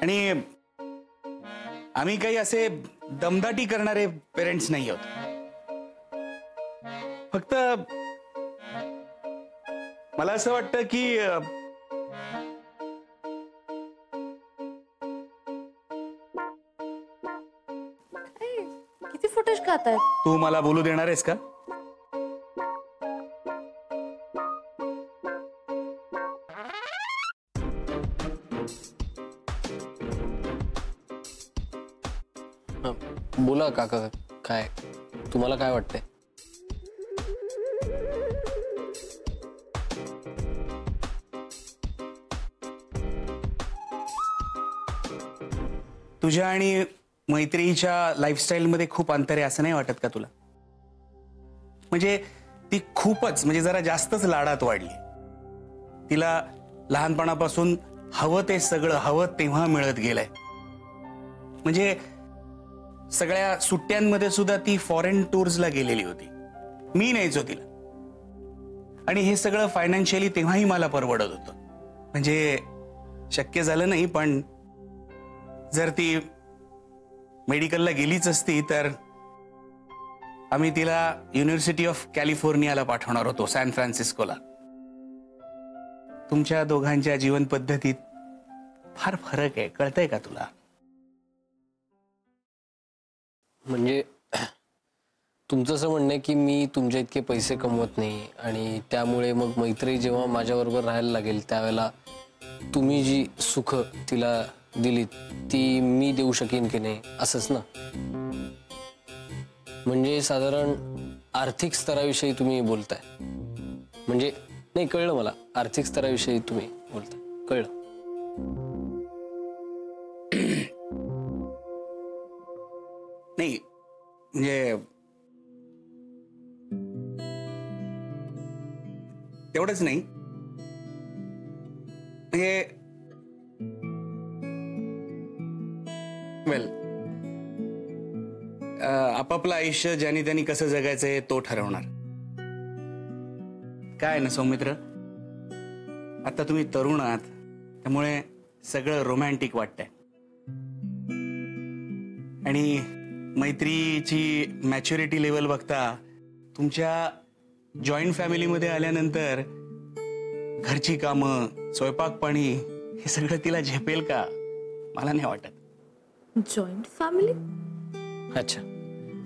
आणि आम्ही काही असे दमदाटी करणारे पेरेंट्स नाही आहोत. फक्त मला असं वाटतं की किती फुटेज खाताय? तू मला बोलू देणार आहेस का? बोला काका, काय तुम्हाला काय वाटतंय? तुझ्या आणि मैत्रीच्या लाईफस्टाईल मध्ये खूप अंतर आहे असं नाही वाटत का तुला? म्हणजे ती खूपच, म्हणजे जरा जास्तच लाडात वाढली. तिला लहानपणापासून हवं ते सगळं हवं तेव्हा मिळत गेलंय. म्हणजे सगळ्या सुट्ट्यांमध्ये सुद्धा ती फॉरेन टूर्सला गेलेली होती. मी न्यायचो तिला. आणि हे सगळं फायनान्शियली तेव्हाही मला परवडत होतं. म्हणजे शक्य झालं नाही, पण जर ती मेडिकलला गेलीच असती तर आम्ही तिला युनिव्हर्सिटी ऑफ कॅलिफोर्नियाला पाठवणार होतो, सॅन फ्रान्सिस्कोला. तुमच्या दोघांच्या जीवन पद्धतीत फार फरक आहे, कळतंय का तुला? म्हणजे तुमचं असं म्हणणं आहे की मी तुमच्या इतके पैसे कमवत नाही आणि त्यामुळे मग मैत्री जेव्हा माझ्याबरोबर राहायला लागेल त्यावेळेला तुम्ही जी सुख तिला दिली ती मी देऊ शकेन की नाही, असंच ना? म्हणजे साधारण आर्थिक स्तराविषयी तुम्ही बोलताय. म्हणजे नाही, कळलं मला, आर्थिक स्तराविषयी तुम्ही बोलताय, कळलं. नाही म्हणजे तेवढंच नाही, म्हणजे वेल आपापलं आयुष्य ज्याने त्यांनी कसं जगायचंय तो ठरवणार. काय ना सौमित्र, आता तुम्ही तरुण आहात त्यामुळे सगळं रोमॅन्टिक वाटतंय. आणि मैत्रीची मॅच्युरिटी लेवल बघता तुमच्या जॉईंट फॅमिलीमध्ये आल्यानंतर घरची कामं, स्वयंपाक पाणी हे सगळं तिला झेपेल का मला नाही वाटत. Joint family? अच्छा,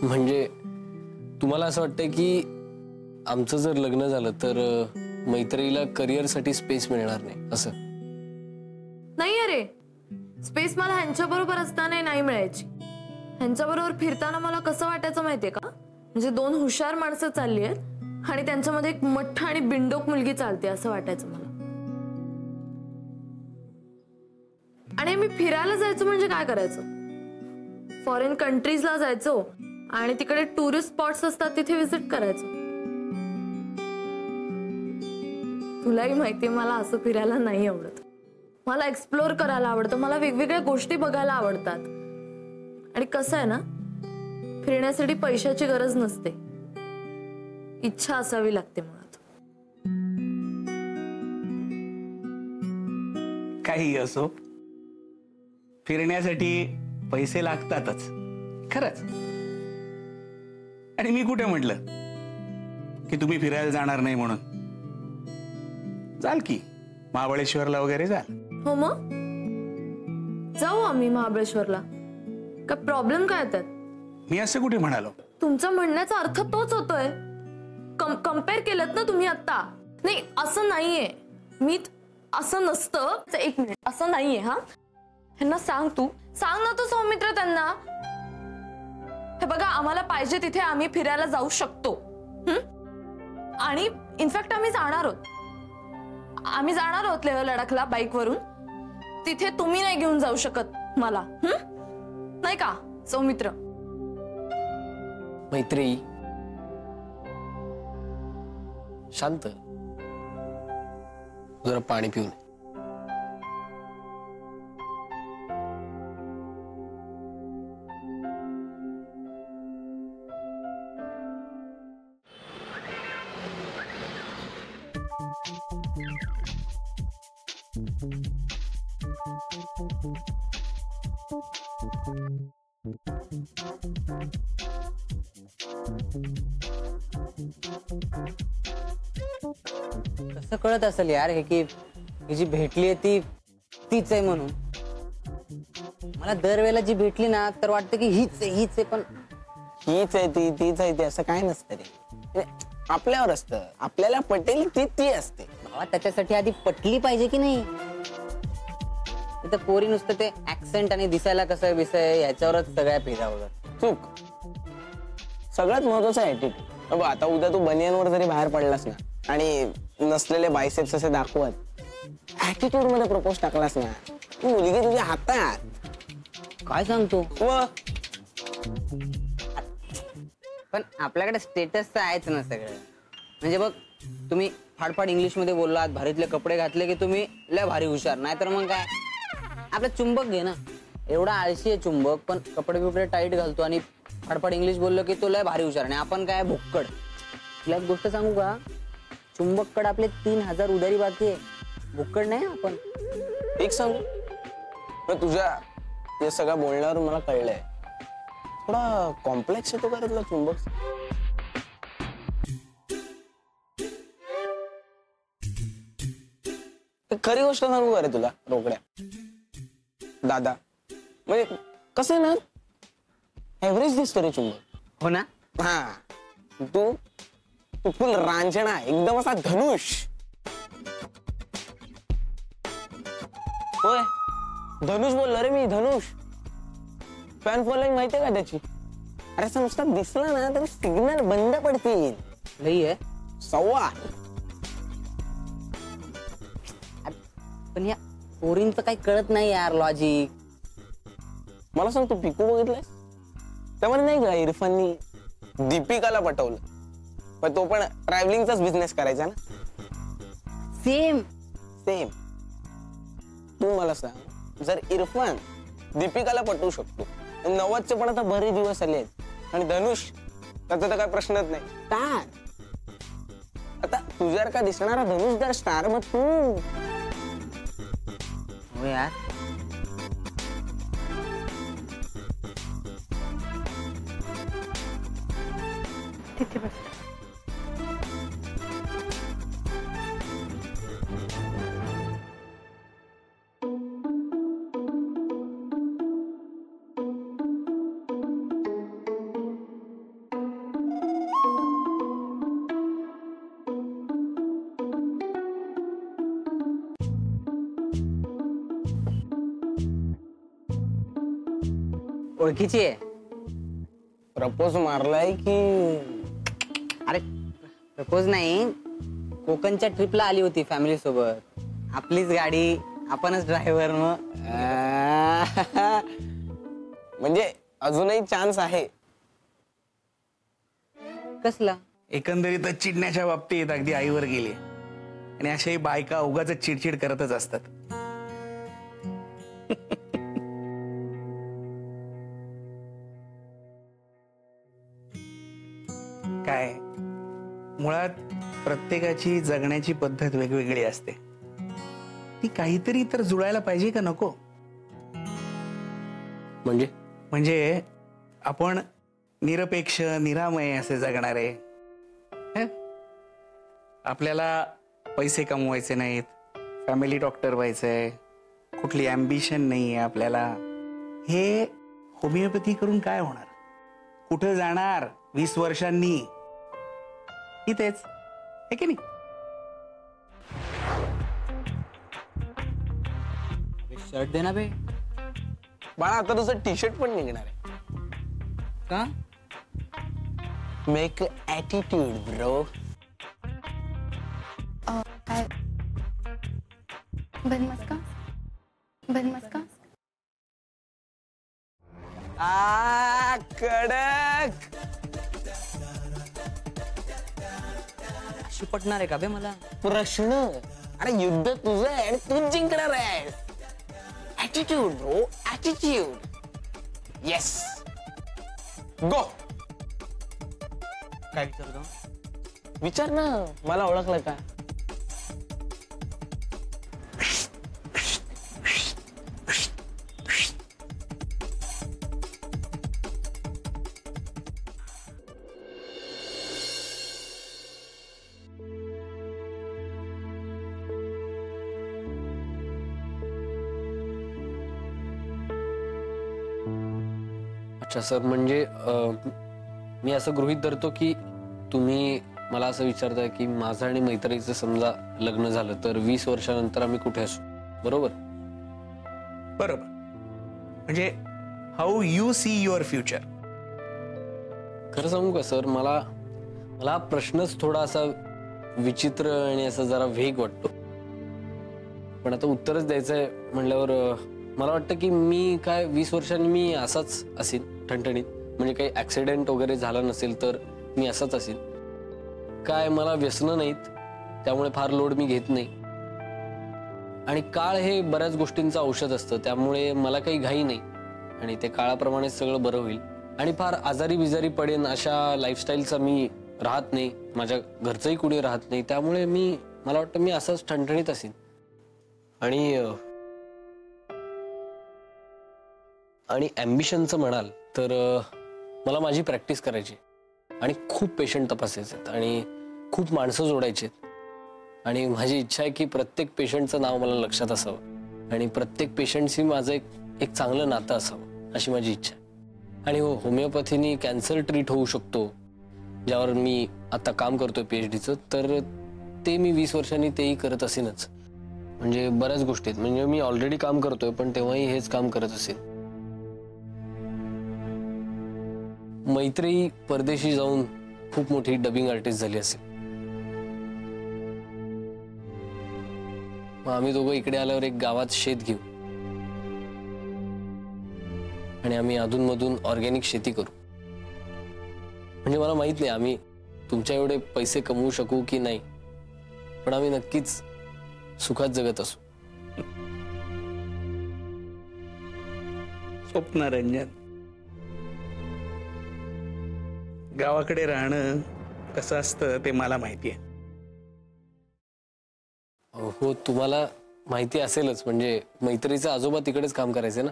म्हणजे तुम्हाला असं वाटतंय की आमचं जर लग्न झालं तर मैत्रीला करिअरसाठी स्पेस मिळणार नाही असं? नाही अरे, स्पेस मला ह्यांच्या बरोबर असताना नाही मिळायची. ह्यांच्या बरोबर फिरताना मला कसं वाटायचं माहितीये का, म्हणजे दोन हुशार माणसं चालली आहेत आणि त्यांच्यामध्ये एक मठ्ठ आणि बिंडोक मुलगी चालते असं वाटायचं मला. आणि मी फिरायला जायचो म्हणजे काय करायचं, फॉरेन कंट्रीजला जायचो आणि तिकडे टुरिस्ट स्पॉट्स असतात तिथे व्हिजिट करायचो. तुलाही माहितीये मला असं फिरायला नाही आवडत. मला एक्सप्लोर करायला आवडतं, मला वेगवेगळ्या गोष्टी बघायला आवडतात. आणि कसं आहे ना, फिरण्यासाठी पैशाची गरज नसते, इच्छा असावी लागते मुळात. काही असो, फिरण्यासाठी पैसे लागतातच खरंच. आणि मी कुठे म्हटलं की तुम्ही फिरायला जाणार नाही म्हणून. जाल की महाबळेश्वरला वगैरे जाल. हो मग जाऊ आम्ही महाबळेश्वरला. काय प्रॉब्लेम काय त्यात? मी असं कुठे म्हणालो? तुमचा म्हणण्याचा अर्थ तोच होतोय. कम्पेअर केलं ना तुम्ही आता. नाही असं नाहीये, मी असं नसतं. एक मिनिट, असं नाहीये. हा ह्यांना सांग ना तू सौमित्र त्यांना. हे बघा, आम्हाला पाहिजे तिथे आम्ही फिरायला जाऊ शकतो. आणि इनफॅक्ट आम्ही जाणार आहोत लेह लडाखला बाईक वरून. तिथे तुम्ही नाही घेऊन जाऊ शकत मला, नाही का सौमित्र? मैत्री शांत, जरा पाणी पिऊन. कसं कळत असेल यार हे की ही जी भेटली ती तीच आहे म्हणून? मला दरवेळेला जी भेटली ना तर वाटतं की हीच आहे पण हीच आहे ती तीच आहे ती असं काय नसतं रे. आपल्यावर असतं, आपल्याला पटेल ती ती असते. भावा त्याच्यासाठी आधी पटली पाहिजे की नाही? तर पोरी नुसतं ते ऍक्सेंट आणि दिसायला कसं बिसय ह्याच्यावरच सगळ्या फिरावतात. चूक. सगळ्यात महत्वाचा ऍटिट्यूड. आता उद्या तू बनियनवर जरी बाहेर पडलास ना आणि नसलेले बायसेप्स असे दाखवत ऍटिट्यूड मध्ये प्रपोज टाकलास ना, ती मुलगी तुझ्या हातात. काय सांगतो? व पण आपल्याकडे स्टेटस तर आहेच ना सगळं. म्हणजे बघ तुम्ही फाडफाड इंग्लिश मध्ये बोललात, भारीतले कपडे घातले की तुम्ही लय भारी हुशार. नाहीतर मग काय आपलं चुंबक घे ना, एवढा आळशी आहे चुंबक पण कपडे बिपडे टाईट घालतो आणि फाडफाड इंग्लिश बोललो की तो लय भारी हुशार. आणि आपण काय भुक्कड. तुला एक गोष्ट सांगू का, चुंबककडे आपले 3000 उधारी बाकी आहे, भुक्कड नाही आपण. एक सांगू, पण तुझ्या या सगळ्या बोलण्यावर मला कळलंय थोडा कॉम्प्लेक्स येतो का रे तुला चुंबक? खरी गोष्ट सांगू का रे तुला रोकड्या दादा, म्हणजे कसं आहे ना, एव्हरेज दिसतो रे चुंबक. हो ना? हा, तू तू फुल रांजणा, एकदम असा धनुष. होय, धनुष बोललो रे मी, धनुष. फॅन फॉलोइंग माहितीये का त्याची? अरे असं नुसतं दिसला ना तरी सिग्नल बंद पडतील. लई आहे. सव्वा. पण या पोरींचं काही कळत नाही यार लॉजिक. मला सांग, तू पिकू बघितलंय? त्यामध्ये नाही का इरफाननी दीपिकाला पटवलं, पण तो पण ट्रॅव्हलिंगचाच बिझनेस करायचा ना. सेम. सेम. तू मला सांग, जर इरफान दीपिकाला पटवू शकतो, 90चे पण आता बरे दिवस आले आहेत, आणि धनुष त्याचा तर काय प्रश्नच नाही, स्टार. आता तुझ्यासारखा दिसणारा धनुषदार स्टार, मग तू. हो यार. तिथे बस. ओळखीची आहे. प्रपोज मारलाय की? अरे प्रपोज नाही, कोकणच्या ट्रिपला आली होती फॅमिली सोबत. आपलीच गाडी, आपणच ड्रायव्हर. मग म्हणजे अजूनही चान्स आहे. कसला? एकंदरीतच चिडण्याच्या बाबतीत अगदी आईवर गेली, आणि अशाही बायका उगाच चिडचिड करतच असतात. काय, मुळात प्रत्येकाची जगण्याची पद्धत वेगवेगळी असते. ती काहीतरी तर जुळायला पाहिजे का नको? म्हणजे आपण निरपेक्ष निरामय असे जगणारे. आपल्याला पैसे कमवायचे नाहीत, फॅमिली डॉक्टर व्हायचंय, कुठली अम्बिशन नाहीये आपल्याला. हे होमिओपॅथी करून काय होणार? कुठे जाणार 20 वर्षांनी? इथेच, हे की नाही? शर्ट दे ना बे. बाळा, आता तुझं टी शर्ट पण निघणार आहे. का? Make attitude bro. काय बनमस का? बनमस का? कडक. अशी पटणार आहे का बे मला? प्रश्न. अरे युद्ध तुझं आहे आणि तूच जिंकणार आहे. Attitude bro, attitude. येस, गो. काय विचारतो? विचार ना, मला ओळखलं का? अच्छा सर, म्हणजे मी असं गृहीत धरतो की तुम्ही मला असं विचारताय की माझं आणि मैत्रीचं समजा लग्न झालं तर 20 वर्षानंतर आम्ही कुठे असू, बरोबर? बरोबर. म्हणजे how you see your future. खरं सांगू का सर, मला हा प्रश्नच थोडा असा विचित्र आणि असा जरा वेग वाटतो. पण आता उत्तरच द्यायचंय म्हणल्यावर मला वाटतं की मी काय 20 वर्षांनी मी असाच असेल ठणठणीत. म्हणजे काही ऍक्सिडेंट वगैरे झाला नसेल तर मी असाच असेल. काय मला व्यसनं नाहीत, त्यामुळे फार लोड मी घेत नाही. आणि काळ हे बऱ्याच गोष्टींचं औषध असतं, त्यामुळे मला काही घाई नाही आणि ते काळाप्रमाणे सगळं बरं होईल. आणि फार आजारी बिजारी पडेन अशा लाईफस्टाईलचा मी राहत नाही, माझ्या घरचंही कुणी राहत नाही. त्यामुळे मला वाटतं मी असंच ठणठणीत असेल. आणि ॲम्बिशनचं म्हणाल तर मला माझी प्रॅक्टिस करायची आणि खूप पेशंट तपासायचे आहेत आणि खूप माणसं जोडायची आहेत. आणि माझी इच्छा आहे की प्रत्येक पेशंटचं नाव मला लक्षात असावं आणि प्रत्येक पेशंटशी माझं एक चांगलं नातं असावं, अशी माझी इच्छा आहे. आणि हो, होमिओपॅथीनी कॅन्सर ट्रीट होऊ शकतो, ज्यावर मी आता काम करतोय PhDचं, तर ते मी 20 वर्षांनी तेही करत असेनच. म्हणजे बऱ्याच गोष्टी आहेत. म्हणजे मी ऑलरेडी काम करतोय पण तेव्हाही हेच काम करत असेल. मैत्री परदेशी जाऊन खूप मोठी डबिंग आर्टिस्ट झाली असेल. मग आम्ही दोघं इकडे आल्यावर एक गावात शेत घेऊ आणि आम्ही अधूनमधून ऑर्गॅनिक शेती करू. म्हणजे मला माहित नाही आम्ही तुमच्या एवढे पैसे कमवू शकू की नाही, पण आम्ही नक्कीच सुखात जगत असू. स्वप्न रंजन, गावाकडे राहणं कसं असतं ते मला माहिती आहे. हो, तुम्हाला माहिती असेलच. म्हणजे मैत्रीचे आजोबा तिकडेच काम करायचे ना.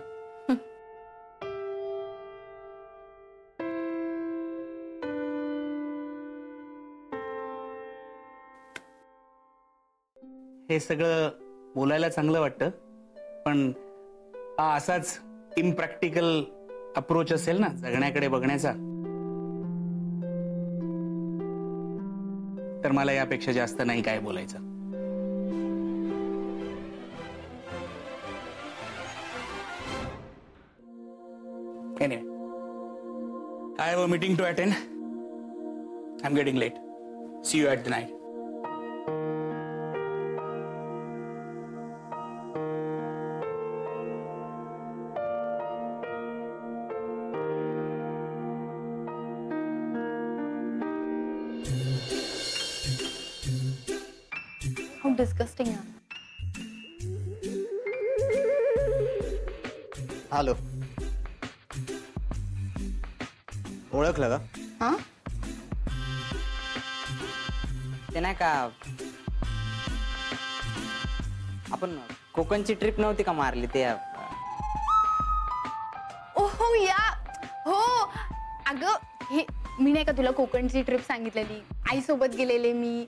हे सगळं बोलायला चांगलं वाटतं, पण हा असाच इम्प्रॅक्टिकल अप्रोच असेल ना जगण्याकडे बघण्याचा, तर मला यापेक्षा जास्त नाही काय बोलायचं. Anyway, I have a meeting to attend. I'm getting late. See you at the night. How disgusting यार. हॅलो, ओळखलं का? हा? ते नाही का आपण कोकणची ट्रिप नव्हती का मारली ते? ओहो या हो. अगं हे मी नाही का तुला कोकणची ट्रिप सांगितलेली, आई सोबत गेलेले मी.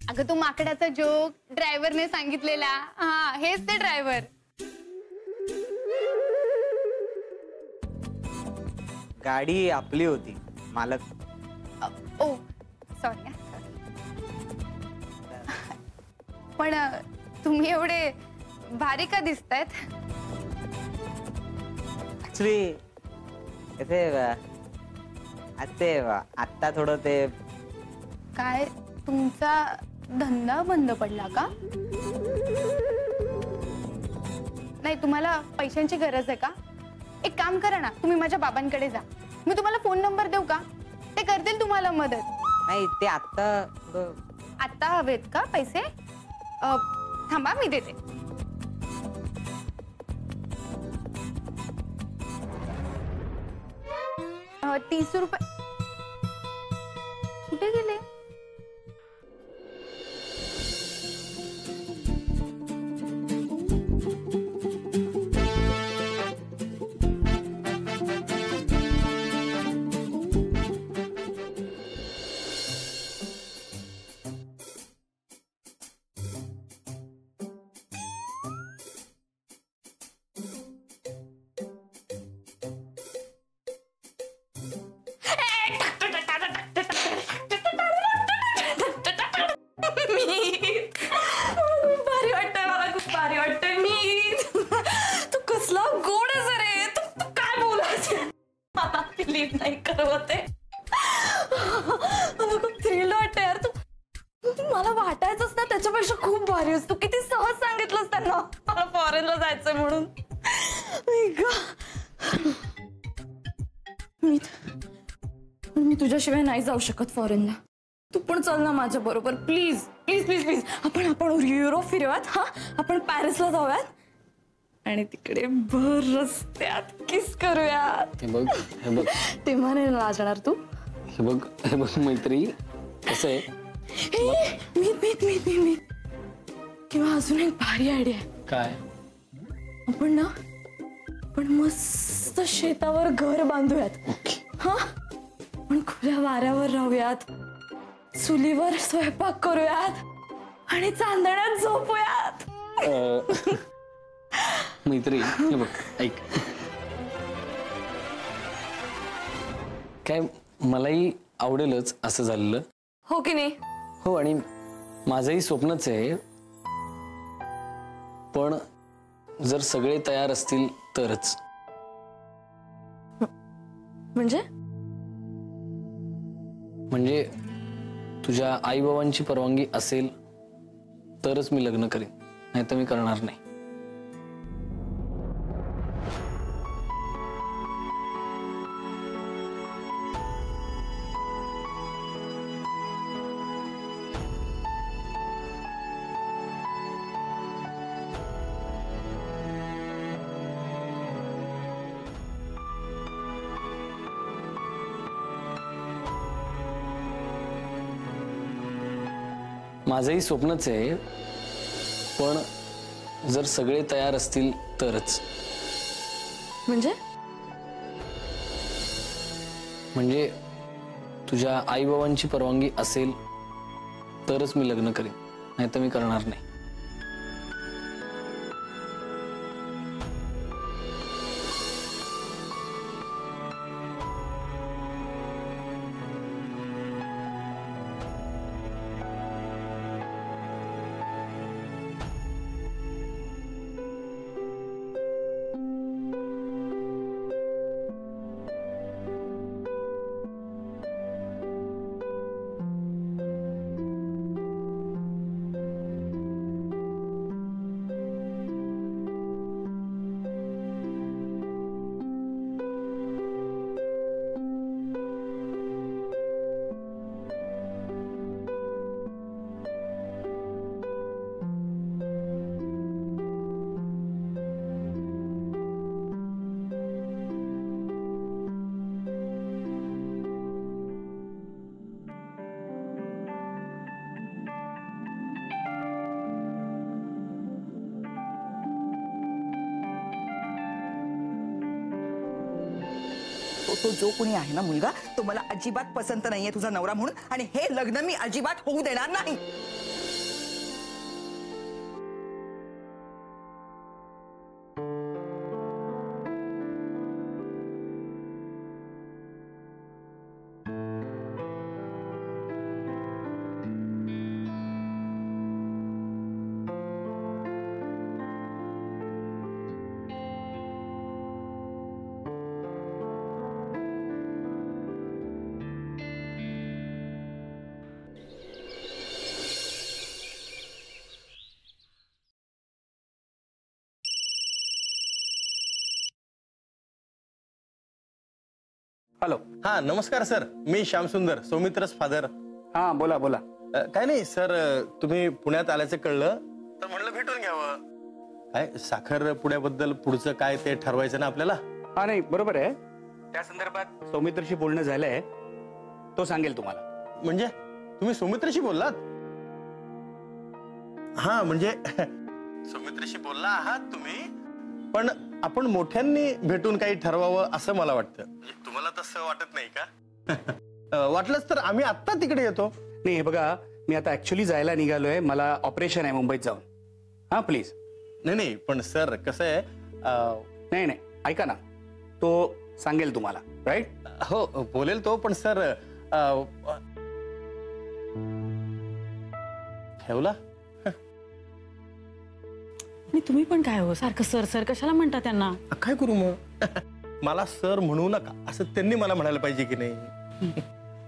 अगं तो माकडाचा जोक ड्रायव्हरने सांगितलेला. हा, हेच ते ड्रायव्हर. गाडी आपली होती, मालक. ओ सॉरी. पण तुम्ही एवढे भारी का दिसतायत? ऍक्च्युली ते आत्ता थोडं ते काय तुमचा धंदा बंद पडला का? नाही, तुम्हाला पैशांची गरज आहे का? एक काम करा ना, तुम्ही माझ्या बाबांकडे जा. मी तुम्हाला फोन नंबर देऊ का? ते करतील तुम्हाला मदत. नाही, ते आत्ता आता हवेत का पैसे? थांबा, मी देते. ₹30 कुठे गेले? बिलीव्ह नाही करवत आहे. मला खूप थ्रिल वाटतं यार. तू मला वाटायचंच ना त्याच्यापेक्षा खूप भारी आहेस तू. किती सहज सांगितलंस त्यांना मला फॉरेनला जायचंय म्हणून. मी तुझ्याशिवाय नाही जाऊ शकत फॉरेनला. तू पण चल ना माझ्या बरोबर प्लीज प्लीज प्लीज प्लीज. आपण युरोप फिरूयात. हा आपण पॅरिसला जाऊयात आणि तिकडे भर रस्त्यात किस करूयात. हे बघ तेव्हा नाही लाजणार तू. हे बघ मैत्री कसं आहे. मी किंवा अजून एक भारी आयडिया आहे. काय? आपण मस्त शेतावर घर बांधूयात. हा पण खुल्या वाऱ्यावर राहूयात. चुलीवर स्वयंपाक करूयात आणि चांदण्यात झोपूयात. मैत्री हे बघ ऐक. काय मलाही आवडेलच असं झालेलं. हो की नाही? हो आणि माझंही स्वप्नच आहे. पण जर सगळे तयार असतील तरच. म्हणजे तुझ्या आई बाबांची परवानगी असेल तरच मी लग्न करीन, नाही तर मी करणार नाही. माझंही स्वप्नच आहे. पण जर सगळे तयार असतील तरच. म्हणजे तुझ्या आई बाबांची परवानगी असेल तरच मी लग्न करीन, नाही तर मी करणार नाही. तो जो कोणी आहे ना मुलगा, तो मला अजिबात पसंत नाहीये तुझा नवरा म्हणून. आणि हे लग्न मी अजिबात होऊ देणार नाही. हॅलो. हा नमस्कार सर, मी श्यामसुंदर, सौमित्रच फादर. हा बोला बोला. काय नाही सर, तुम्ही पुण्यात आल्याचं कळलं तर म्हणलं भेटून घ्यावं. काय साखर पुड्याबद्दल पुढचं काय ते ठरवायचं ना आपल्याला. हा नाही बरोबर आहे. त्या संदर्भात सौमित्रशी बोलणं झालंय, तो सांगेल तुम्हाला. म्हणजे तुम्ही सौमित्रशी बोललात? हा म्हणजे सौमित्रशी बोलला आहात तुम्ही, पण आपण मोठ्यांनी भेटून काही ठरवावं असं मला वाटतं. तुम्हाला तसं वाटत नाही का? वाटलंच तर आम्ही आत्ता तिकडे येतो. नाही हे बघा, मी आता ऍक्च्युली जायला निघालोय. मला ऑपरेशन आहे मुंबईत जाऊन. हा प्लीज. नाही पण सर कसं आहे. नाही ऐका ना, तो सांगेल तुम्हाला. राईट? हो बोलेल तो, पण सर ठेवला. तुम्ही पण काय हो सारखं सर सर कशाला म्हणता त्यांना? काय करू मग? मला सर म्हणू नका असं त्यांनी मला म्हणायला पाहिजे की नाही.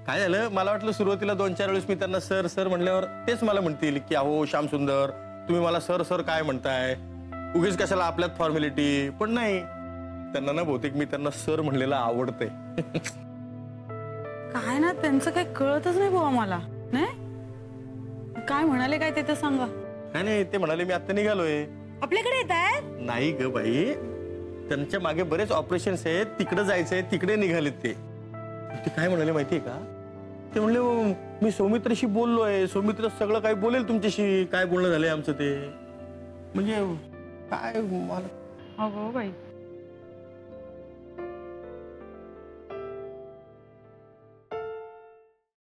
काय झालं, मला वाटलं सुरुवातीला 2-4 वेळेस मी त्यांना सर सर म्हणल्यावर तेच मला म्हणतील की अहो श्याम सुंदर तुम्ही मला सर सर काय म्हणताय, उगीच कशाला आपल्यात फॉर्मॅलिटी. पण नाही, त्यांना ना बहुतेक मी त्यांना सर म्हणलेलं आवडतंय. काय ना त्यांचं काही कळतच नाही बुवा मला. नाही काय म्हणाले काय ते तर सांगा. काय नाही, ते म्हणाले मी आता निघालोय. आपल्याकडे येत आहे. नाही ग बाई, त्यांच्या मागे बरेच ऑपरेशन्स आहेत, तिकडे जायचंय, तिकडे निघालेत ते. ते काय म्हणाले माहितीये का, ते म्हणले मी सौमित्रशी बोललोय, सौमित्र सगळं काही बोलेल तुमच्याशी, काय बोलणं झालंय आमचं ते. म्हणजे काय मला अगो बाई